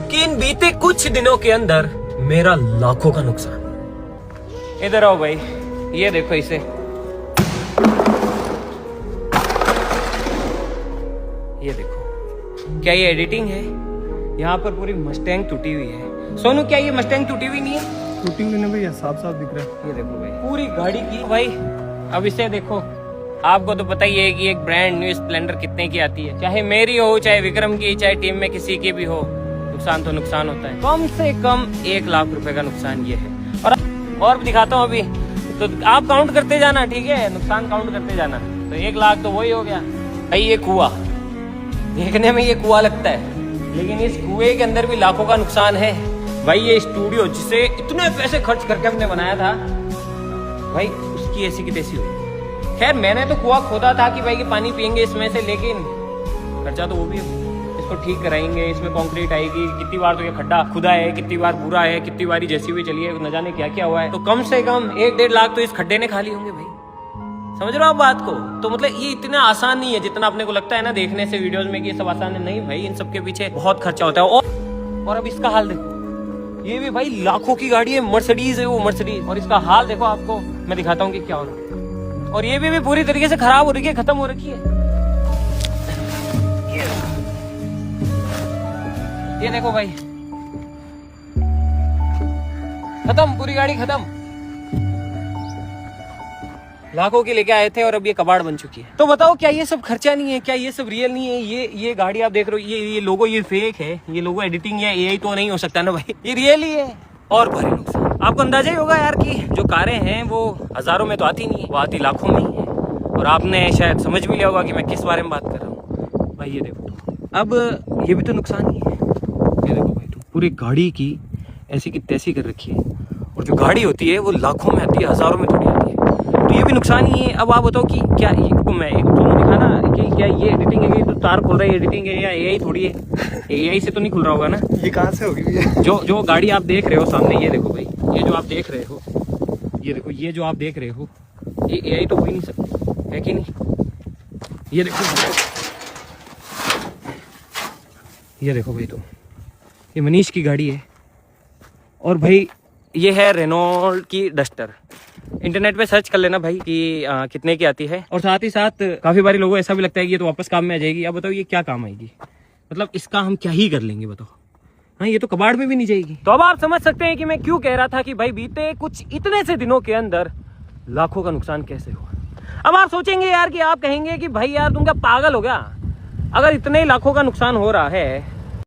कि इन बीते कुछ दिनों के अंदर मेरा लाखों का नुकसान। इधर आओ भाई, ये देखो इसे। ये देखो, क्या ये एडिटिंग है? यहाँ पर पूरी मस्टैंग टूटी हुई है। सोनू, क्या ये मस्टैंग टूटी हुई नहीं है? टूटी हुई नहीं भैया, साफ साफ दिख रहा है। ये देखो भाई, पूरी गाड़ी की भाई। अब इसे देखो, आपको तो पता ही है कि एक ब्रांड न्यू स्प्लेंडर कितने की आती है। चाहे मेरी हो, चाहे विक्रम की, चाहे टीम में किसी की भी हो, नुकसान तो नुकसान होता है। कम से कम 1 लाख रुपए का नुकसान ये है। और भी दिखाता हूँ अभी, तो आप काउंट करते जाना, ठीक है? नुकसान काउंट करते जाना। तो 1 लाख तो वही हो गया भाई। ये कुआं देखने में ये कुआं लगता है, लेकिन इस कुएं के अंदर भी लाखों का नुकसान है भाई। ये स्टूडियो जिसे इतने पैसे खर्च करके हमने बनाया था भाई, उसकी ऐसी की तैसी हुई। खैर, मैंने तो कुआं खोदा था कि भाई कि पानी पियेंगे इसमें से, लेकिन खर्चा तो वो भी है। इसको ठीक कराएंगे, इसमें कंक्रीट आएगी। कितनी बार तो ये खड्डा खुदा है, कितनी बार बुरा है, कितनी बार जैसी हुई चली है, न जाने क्या क्या हुआ है। तो कम से कम 1-1.5 लाख तो इस खड्डे ने खा लिए होंगे भाई। समझ रहे हो आप बात को? तो मतलब ये इतना आसान नहीं है जितना अपने को लगता है ना देखने से वीडियोस में कि ये सब आसान है। नहीं भाई, इन सब के पीछे बहुत खर्चा होता है। और अब इसका हाल देखो, ये भी भाई लाखों की गाड़ी है, मर्सिडीज है वो, मर्सिडीज। और इसका हाल देखो, आपको मैं दिखाता हूँ कि क्या हो रहा है। और ये भी पूरी तरीके से खराब हो रही है, खत्म हो रखी है। ये देखो भाई, खत्म, पूरी गाड़ी खत्म। लाखों की लेके आए थे और अब ये कबाड़ बन चुकी है। तो बताओ, क्या ये सब खर्चा नहीं है? क्या ये सब रियल नहीं है? ये गाड़ी आप देख रहे हो, ये लोगो ये फेक है, ये लोगो एडिटिंग है, एआई तो नहीं हो सकता ना भाई, ये रियल ही है। और भरे नुकसान, आपको अंदाजा ही होगा यार कि जो कारें हैं वो हजारों में तो आती नहीं है, वो आती लाखों में ही है। और आपने शायद समझ भी लिया होगा कि मैं किस बारे में बात कर रहा हूँ भाई। ये देखो, अब ये भी तो नुकसान ही है। ये देखो भाई, तो पूरी गाड़ी की ऐसी की तैसी कर रखी है। और जो गाड़ी होती है वो लाखों में आती है, हजारों में थोड़ी आती है। तो ये भी नुकसान ही है। अब आप बताओ कि क्या इनको मैं एक दोनों दिखाना कि क्या ये एडिटिंग है? ये तो तार खुल रहा है, एडिटिंग है या एआई थोड़ी है? एआई से तो नहीं खुल रहा होगा ना? ये कहाँ से होगी भैया? जो गाड़ी आप देख रहे हो सामने, ये देखो भाई, ये जो आप देख रहे हो, ये देखो, ये जो आप देख रहे हो, ये एआई तो हो ही नहीं सकती, है कि नहीं? ये देखो, ये देखो भाई, तो ये मनीष की गाड़ी है। और भाई ये है रेनॉल्ट की डस्टर। इंटरनेट पे सर्च कर लेना भाई कि कितने की आती है। और साथ ही साथ काफी बारी लोगों को ऐसा भी लगता है कि ये तो वापस काम में आ जाएगी। अब बताओ ये क्या काम आएगी? मतलब इसका हम क्या ही कर लेंगे बताओ? हाँ, ये तो कबाड़ में भी नहीं जाएगी। तो अब आप समझ सकते हैं कि मैं क्यों कह रहा था कि भाई बीते कुछ इतने से दिनों के अंदर लाखों का नुकसान कैसे हुआ। अब आप सोचेंगे यार कि आप कहेंगे कि भाई यार तुम क्या पागल हो गया? अगर इतने लाखों का नुकसान हो रहा है